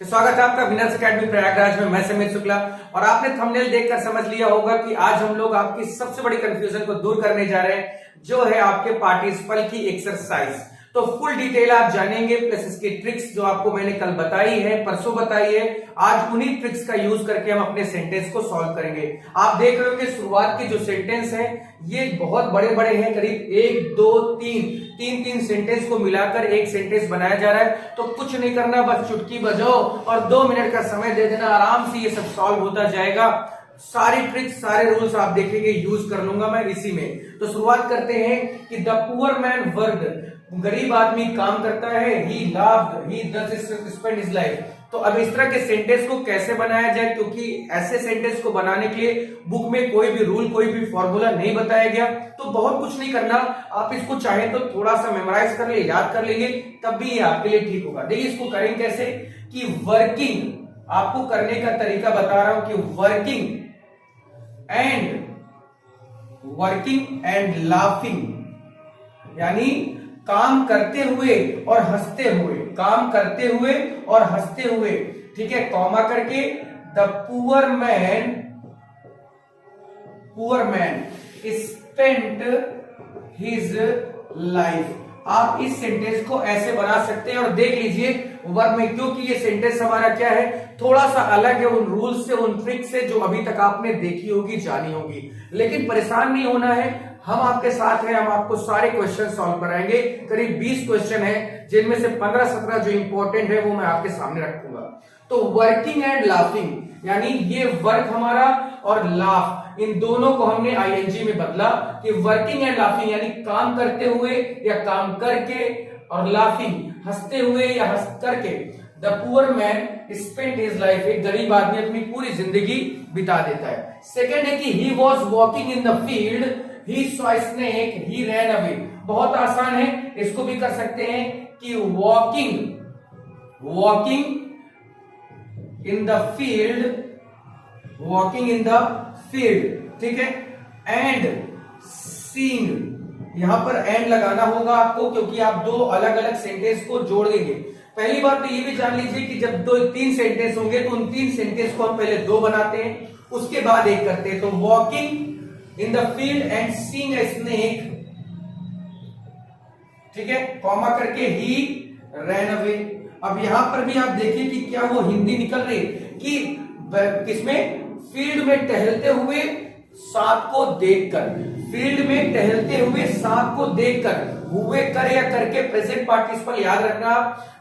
स्वागत है आपका विनर्स एकेडमी प्रयागराज में। मैं समीर शुक्ला और आपने थंबनेल देखकर समझ लिया होगा कि आज हम लोग आपकी सबसे बड़ी कंफ्यूजन को दूर करने जा रहे हैं, जो है आपके पार्टिसिपल की एक्सरसाइज। तो फुल डिटेल आप जानेंगे, प्लस इसकी ट्रिक्स जो आपको मैंने कल बताई है, परसों बताई है, आज उन्हीं ट्रिक्स का यूज करके हम अपने सेंटेंस को सॉल्व करेंगे। आप देख रहे हो कि शुरुआत के जो सेंटेंस हैं ये बहुत बड़े बड़े हैं, करीब 1 2 3 सेंटेंस को मिलाकर एक सेंटेंस बनाया जा रहा है। तो कुछ नहीं करना, बस चुटकी बजाओ और 2 मिनट का समय दे देना, आराम से ये सब सॉल्व होता जाएगा। सारी ट्रिक्स सारे रूल्स आप देखेंगे, यूज कर लूंगा मैं इसी में। तो शुरुआत करते हैं कि द पुअर मैन वर्कड, गरीब आदमी काम करता है, ही laughed, he does spend his life. तो अब इस तरह के सेंटेंस को कैसे बनाया जाए, क्योंकि ऐसे सेंटेंस को बनाने के लिए बुक में कोई भी रूल, कोई भी फॉर्मूला नहीं बताया गया। तो बहुत कुछ नहीं करना, आप इसको चाहे तो थोड़ा सा मेमोराइज कर ले, याद कर लेंगे, तब भी ये आपके लिए ठीक होगा। देखिए इसको करेंगे कैसे कि वर्किंग, आपको करने का तरीका बता रहा हूं कि वर्किंग एंड लाफिंग, यानी काम करते हुए और हंसते हुए, काम करते हुए और हंसते हुए, ठीक है, कॉमा करके the poor man spent his life. आप इस सेंटेंस को ऐसे बना सकते हैं और देख लीजिए वर्ब में, क्योंकि ये सेंटेंस हमारा क्या है, थोड़ा सा अलग है उन रूल्स से, उन ट्रिक से जो अभी तक आपने देखी होगी, जानी होगी। लेकिन परेशान नहीं होना है, हम आपके साथ हैं, हम आपको सारे क्वेश्चन सॉल्व कराएंगे। करीब 20 क्वेश्चन है, जिनमें से 15-17 जो इंपॉर्टेंट है वो मैं आपके सामने रखूंगा। तो वर्किंग एंड लाफिंग, यानी ये वर्क हमारा और लाफ, इन दोनों को हमने आईएनजी में बदला कि वर्किंग एंड लाफिंग, यानी काम करते हुए या काम करके, और लाफिंग हंसते हुए या हंस करके। The poor man spent his life, एक गरीब आदमी अपनी पूरी जिंदगी बिता देता है। सेकेंड है कि he was walking in the field, he saw snake, he ran away. बहुत आसान है, इसको भी कर सकते हैं कि वॉकिंग इन द फील्ड, ठीक है, एंड सीइंग, यहां पर एंड लगाना होगा आपको, क्योंकि आप दो अलग अलग सेंटेंस को जोड़ देंगे। पहली बात तो ये भी जान लीजिए कि जब 2-3 सेंटेंस होंगे तो उन 3 सेंटेंस को हम पहले 2 बनाते हैं, उसके बाद एक करते हैं। तो walking in the field and seeing a snake, ठीक है, कॉमा करके ही रैन अवे। अब यहां पर भी आप देखिए कि क्या वो हिंदी निकल रही कि किसमें, फील्ड में टहलते हुए सांप को देखकर, फील्ड में टहलते हुए सांप को देखकर, हुए कर या करके प्रेजेंट पार्टिसिपल याद रखना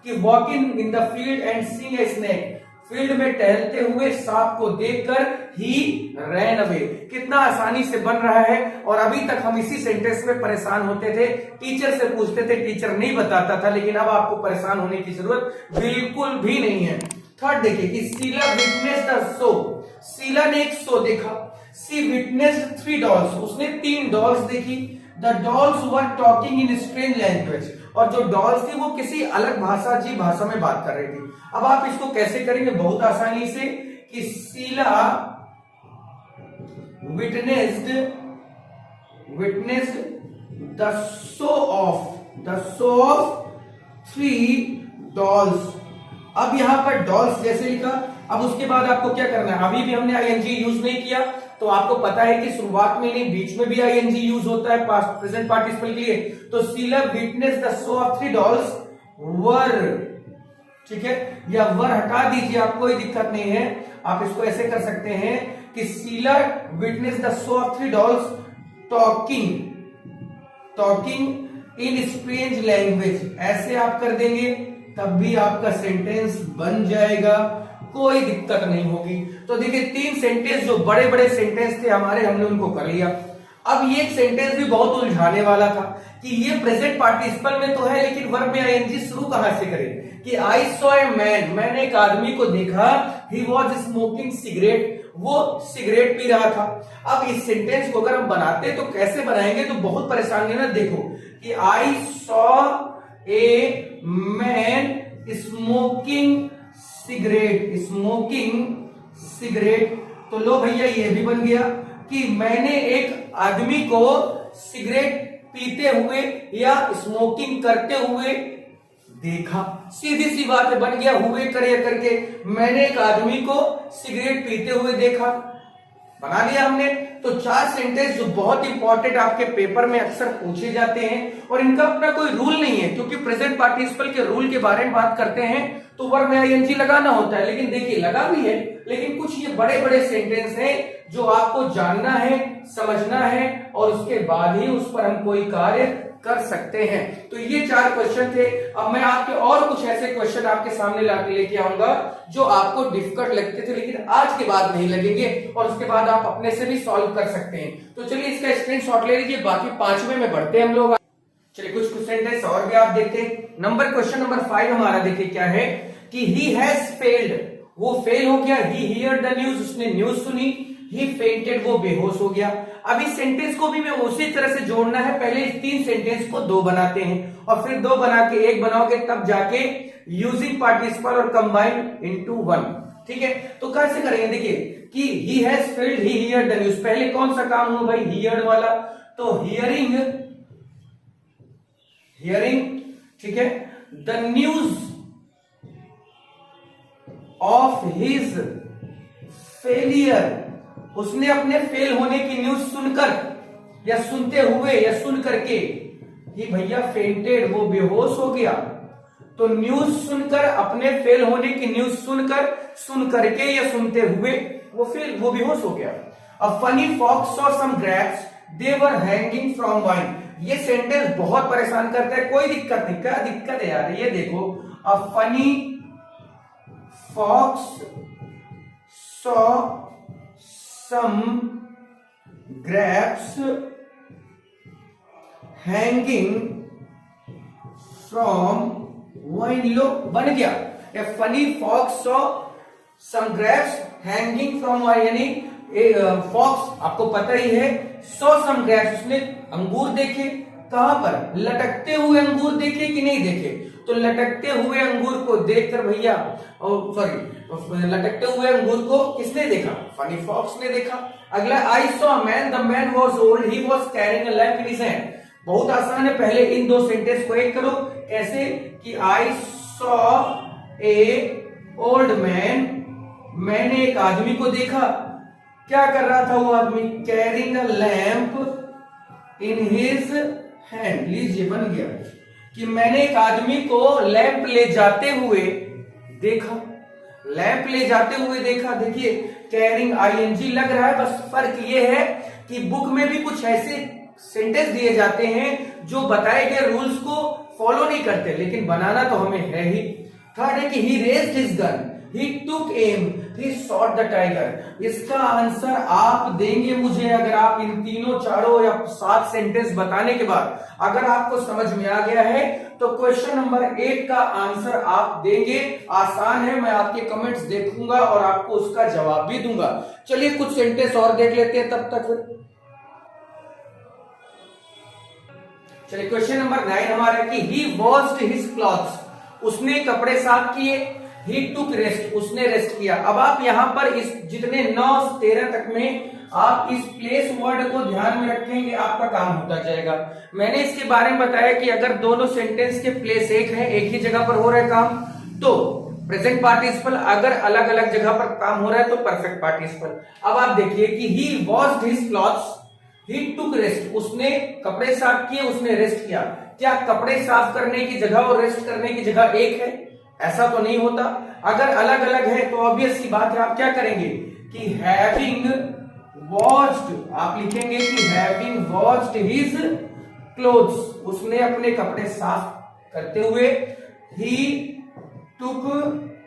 कि walking in the field and seeing a snake, field में टहलते हुए सांप को देखकर ही रैन अवे। कितना आसानी से बन रहा है, और अभी तक हम इसी सेंटेंस में परेशान होते थे, टीचर से पूछते थे, टीचर नहीं बताता था, लेकिन अब आपको परेशान होने की जरूरत बिल्कुल भी नहीं है। थर्ड देखिए कि Sheela witness the show, Sheela ने एक शो देखा। सी विटनेस्ड 3 डॉल्स, उसने 3 डॉल्स देखी। The dolls were talking in strange language, और जो डॉल्स थी वो किसी अलग भाषा में बात कर रही थी। अब आप इसको कैसे करेंगे, बहुत आसानी से कि Sheela witnessed the show of 3 dolls. अब यहां पर डॉल्स जैसे लिखा, अब उसके बाद आपको क्या करना है, अभी भी हमने आईएनजी यूज नहीं किया, तो आपको पता है कि शुरुआत में नहीं, बीच में भी आईएनजी यूज होता है पास्ट प्रेजेंट पार्टिसिपल के लिए। तो Sheela witness the show of 3 dolls were, ठीक है, या वर हटा दीजिए, आप कोई दिक्कत नहीं है, आप इसको ऐसे कर सकते हैं कि Sheela witness the show of 3 dolls talking in strange language, ऐसे आप कर देंगे, तब भी आपका सेंटेंस बन जाएगा, कोई दिक्कत नहीं होगी। तो देखिए 3 सेंटेंस जो बड़े बड़े सेंटेंस थे हमारे, हमने उनको कर लिया। अब ये सेंटेंस भी बहुत उलझाने वाला था कि ये प्रेजेंट पार्टिसिपल में तो है, लेकिन वर्ब में आईएनजी शुरू कहां से करें कि आई सॉ ए मैन, मैंने एक आदमी को देखा, ही वॉज स्मोकिंग सिगरेट, वो सिगरेट पी रहा था। अब इस सेंटेंस को अगर हम बनाते तो कैसे बनाएंगे, तो बहुत परेशानी है ना। देखो कि I saw a man smoking cigarette, तो लो भैया ये भी बन गया कि मैंने एक आदमी को सिगरेट पीते हुए या स्मोकिंग करते हुए देखा। सीधी सी बात है, बन गया हुए करे करके। मैंने एक आदमी को सिगरेट पीते हुए देखा, बना लिया हमने। तो 4 सेंटेंस जो बहुत इंपॉर्टेंट आपके पेपर में अक्सर पूछे जाते हैं और इनका अपना कोई रूल नहीं है, क्योंकि प्रेजेंट पार्टिसिपल के रूल के बारे में बात करते हैं तो वर्ब में आईएनजी लगाना होता है। लेकिन देखिए लगा भी है, लेकिन कुछ ये बड़े बड़े सेंटेंस हैं जो आपको जानना है, समझना है और उसके बाद ही उस पर हम कोई कार्य कर सकते हैं। तो ये 4 क्वेश्चन थे। अब मैं आपके और कुछ ऐसे क्वेश्चन आपके सामने लेके आऊंगा जो आपको डिफिकल्ट लगते थे लेकिन आज के बाद नहीं लगेंगे और उसके बाद आप अपने से भी सॉल्व कर सकते हैं। तो चलिए इसका स्क्रीनशॉट ले लीजिए, बाकी 5वें में बढ़ते हैं हम लोग। चलिए कुछ सेंटेंस और भी आप देखते हैं। क्वेश्चन नंबर 5 हमारा देखिए क्या है कि ही हैज फेल्ड, वो फेल हो गया। ही हियर द न्यूज, उसने न्यूज सुनी। ही फेंटेड, वो बेहोश हो गया। अब इस सेंटेंस को भी मैं उसी तरह से जोड़ना है। पहले इस 3 सेंटेंस को 2 बनाते हैं और फिर 2 बना के 1 बनाओगे, तब जाके यूजिंग पार्टिसिपल और कंबाइन इनटू 1। ठीक है, तो कैसे करेंगे देखिए कि he has failed, he here the news. पहले कौन सा काम हुआ भाई, हियर वाला, तो हियरिंग, ठीक है, the news of his failure, उसने अपने फेल होने की न्यूज सुनकर या सुनते हुए या सुन करके, ही भैया फेंटेड, वो बेहोश हो गया। तो न्यूज सुनकर, अपने फेल होने की न्यूज सुनकर, सुन करके या सुनते हुए वो बेहोश हो गया। A funny fox saw some grapes, they were hanging from vine. ये सेंटेंस बहुत परेशान करता है, कोई दिक्कत नहीं। क्या दिक्कत है यार, ये देखो, a funny fox saw some grapes hanging from wine, लो बन गया। A funny fox saw some grapes hanging from wine, यानी फॉक्स आपको पता ही है, saw some grapes, उसने अंगूर देखे। कहां पर, लटकते हुए अंगूर देखे कि नहीं देखे, तो लटकते हुए अंगूर को देखकर भैया, लटकते हुए अंगूर को किसने देखा, फनी फॉक्स ने देखा। अगला, I saw man, the man was old, he was carrying a lamp in his hand. बहुत आसान है, पहले इन 2 सेंटेंस को एक करो। कैसे कि I saw a old man, मैंने एक आदमी को देखा। क्या कर रहा था वो आदमी, carrying a lamp in his hand. लीजिए बन गया कि मैंने एक आदमी को लैंप ले जाते हुए देखा, लैंप ले जाते हुए देखा। देखिए कैरिंग आईएनजी लग रहा है, बस फर्क ये है कि बुक में भी कुछ ऐसे सेंटेंस दिए जाते हैं जो बताए गए रूल्स को फॉलो नहीं करते, लेकिन बनाना तो हमें है ही। थर्ड है कि he raised his gun, he took aim, he shot the tiger. इसका आंसर आप देंगे मुझे, अगर आप इन तीनों, चारों या 7 सेंटेंस बताने के बाद अगर आपको समझ में आ गया है तो क्वेश्चन नंबर 8 का आंसर आप देंगे। आसान है, मैं आपके कमेंट्स देखूंगा और आपको उसका जवाब भी दूंगा। चलिए कुछ सेंटेंस और देख लेते हैं तब तक। चलिए क्वेश्चन नंबर 9 हमारा कि ही वॉश्ड हिज क्लॉथ्स, उसने कपड़े साफ किए। ही टुक रेस्ट, उसने रेस्ट किया। अब आप यहां पर इस जितने 9 से 13 तक में आप इस प्लेस वर्ड को ध्यान में रखेंगे, आपका काम होता जाएगा। मैंने इसके बारे में बताया कि अगर दोनों सेंटेंस के प्लेस एक है, एक ही जगह पर हो रहा है काम, तो प्रेजेंट पार्टिसिपल। अगर अलग अलग जगह पर काम हो रहा है तो परफेक्ट पार्टिसिपल। अब आप देखिए कि ही वॉश्ड हिज क्लॉथ्स, ही टुक रेस्ट, उसने कपड़े साफ किए, उसने रेस्ट किया। क्या कपड़े साफ करने की जगह और रेस्ट करने की जगह एक है? ऐसा तो नहीं होता। अगर अलग अलग है तो ऑब्वियस सी बात है, आप क्या करेंगे कि हैविंग वॉश्ड, आप लिखेंगे कि हैविंग वॉश्ड हिज क्लोथ्स, उसने अपने कपड़े साफ करते हुए। ही टुक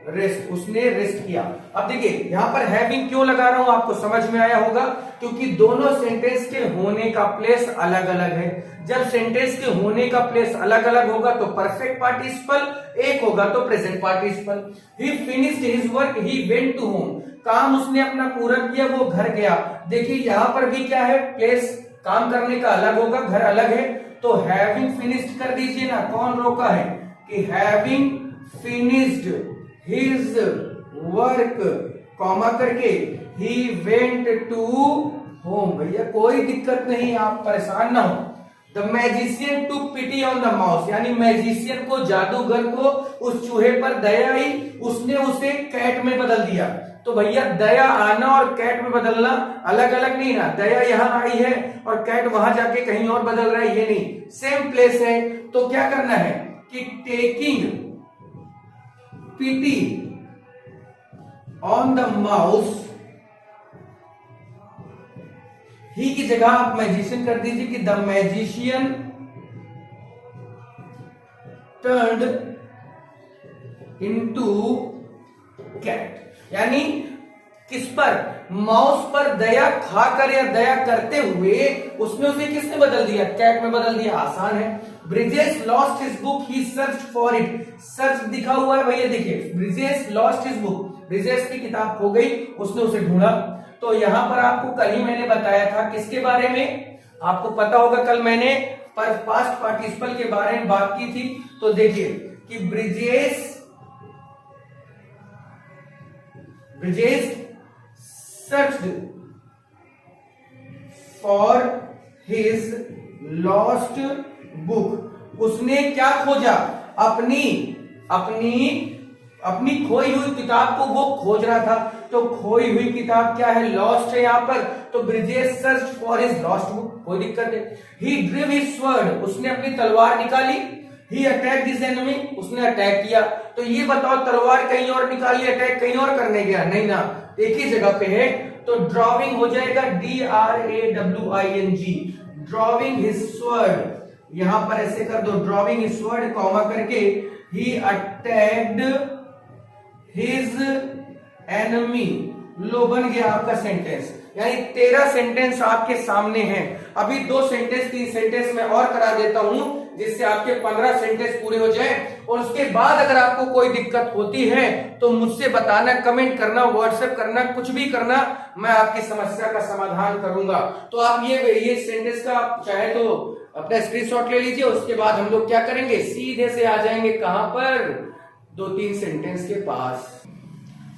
रेस्ट, उसने रेस्ट किया। अब देखिए यहां पर हैविंग क्यों लगा रहा हूं, आपको समझ में आया होगा, क्योंकि दोनों सेंटेंस के होने का प्लेस अलग अलग है। जब सेंटेंस के होने का प्लेस अलग अलग होगा तो परफेक्ट पार्टिसिपल, एक होगा तो present participle. He finished his work, he went to home, काम उसने अपना पूरा किया, वो घर गया। देखिए यहां पर भी क्या है, प्लेस काम करने का अलग होगा, घर अलग है, तो हैविंग फिनिश्ड कर दीजिए ना। कौन रोका है कि having finished his work, comma करके ही वेंट टू होम। भैया कोई दिक्कत नहीं, आप परेशान ना हो। The magician to pity on the mouse, यानी मैजिशियन को, जादूगर को उस चूहे पर दया आई, उसने उसे कैट में बदल दिया। तो भैया दया आना और कैट में बदलना अलग अलग नहीं ना, दया यहां आई है और कैट वहां जाके कहीं और बदल रहा है, ये नहीं, सेम प्लेस है। तो क्या करना है कि taking pity on the mouse, he की जगह आप मैजिशियन कर दीजिए कि the magician turned into cat, यानी किस पर, माउस पर दया खाकर या दया करते हुए उसने उसे किसने बदल दिया, कैट में बदल दिया। आसान है। Bridges lost his book, he search for it, search दिखा हुआ है भैया, देखिए bridges lost his book, bridges की किताब खो गई, उसने उसे ढूंढा। तो यहां पर आपको कल ही मैंने बताया था किसके बारे में, आपको पता होगा कल मैंने पास्ट पार्टिसिपल के बारे में बात की थी। तो देखिए कि bridges searched for his lost book, उसने क्या खोजा, अपनी खोई हुई किताब को वो खोज रहा था। तो खोई हुई किताब क्या है, लॉस्ट है यहां पर। तो bridges search for his lost book, कोई दिक्कत नहीं। ही ड्रिव हिज स्वॉर्ड, उसने अपनी तलवार निकाली। ही अटैक हिज एनिमी, उसने अटैक किया। तो ये बताओ तलवार कहीं और निकाली, अटैक कहीं और करने गया, नहीं ना, एक ही जगह पे है। तो ड्रॉविंग हो जाएगा DRAWING, ड्रॉविंग हिज स्वॉर्ड, यहां पर ऐसे कर दो, ड्रॉविंग हिज स्वॉर्ड कॉमा करके, ही अटैक्ड हिज एनिमी, लो बन गया आपका सेंटेंस। यानी 13 सेंटेंस आपके सामने हैं। अभी 2 सेंटेंस 3 सेंटेंस में और करा देता हूं जिससे आपके 15 सेंटेंस पूरे हो जाए। और उसके बाद अगर आपको कोई दिक्कत होती है तो मुझसे बताना, कमेंट करना, व्हाट्सएप करना, कुछ भी करना, मैं आपकी समस्या का समाधान करूंगा। तो आप ये सेंटेंस का चाहे तो अपना स्क्रीनशॉट ले लीजिए। उसके बाद हम लोग क्या करेंगे, सीधे से आ जाएंगे कहां पर, 2-3 सेंटेंस के पास।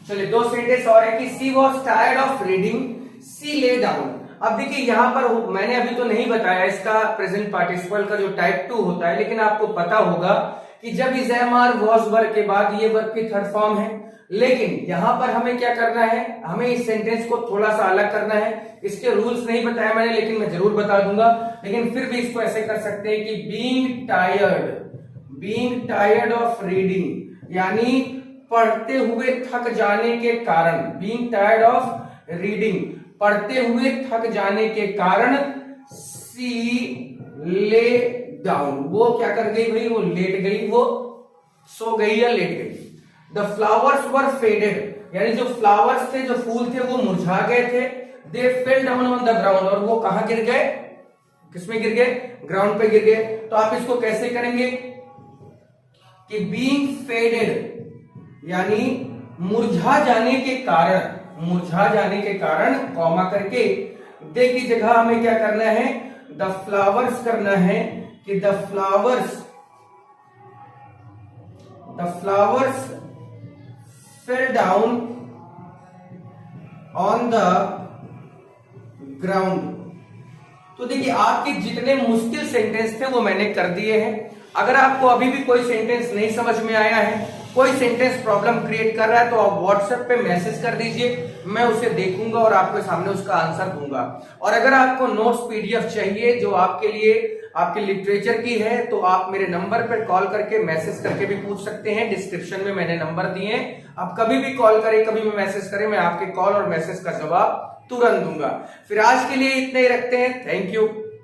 चलिए 2 सेंटेंस और है कि she was tired of reading, she lay down. अब देखिए यहां पर मैंने अभी तो नहीं बताया इसका प्रेजेंट पार्टिसिपल का जो टाइप 2 होता है, लेकिन आपको पता होगा कि जब is am are was verb के बाद ये वर्ब की थर्ड फॉर्म है। लेकिन यहां पर हमें क्या करना है, हमें इस सेंटेंस को थोड़ा सा अलग करना है। इसके रूल्स नहीं बताया मैंने, लेकिन मैं जरूर बता दूंगा। लेकिन फिर भी इसको ऐसे कर सकते हैं कि बीइंग टायर्ड ऑफ रीडिंग, यानी पढ़ते हुए थक जाने के कारण, बीइंग टायर्ड ऑफ रीडिंग, पढ़ते हुए थक जाने के कारण, सी ले डाउन, वो क्या कर गई भाई, वो लेट गई, वो सो गई या लेट गई। द फ्लावर्स वर फेडेड, यानी जो फ्लावर्स थे, जो फूल थे, वो मुरझा गए थे। They fell down on the ground, और वो कहां गिर गए, किसमें गिर गए, ग्राउंड पे गिर गए। तो आप इसको कैसे करेंगे कि बीइंग फेडेड यानी मुरझा जाने के कारण, कॉमा करके, दे की जगह हमें क्या करना है, द फ्लावर्स करना है कि the flowers fail down on the ground. तो देखिए आपके जितने मुश्किल सेंटेंस थे वो मैंने कर दिए हैं। अगर आपको अभी भी कोई सेंटेंस नहीं समझ में आया है, कोई सेंटेंस प्रॉब्लम क्रिएट कर रहा है, तो आप व्हाट्सएप पे मैसेज कर दीजिए, मैं उसे देखूंगा और आपके सामने उसका आंसर दूंगा। और अगर आपको नोट्स PDF चाहिए जो आपके लिए आपके लिटरेचर की है, तो आप मेरे नंबर पर कॉल करके मैसेज करके भी पूछ सकते हैं। डिस्क्रिप्शन में मैंने नंबर दिए हैं, आप कभी भी कॉल करें, कभी भी मैसेज करें, मैं आपके कॉल और मैसेज का जवाब तुरंत दूंगा। फिर आज के लिए इतना ही रखते हैं। Thank you.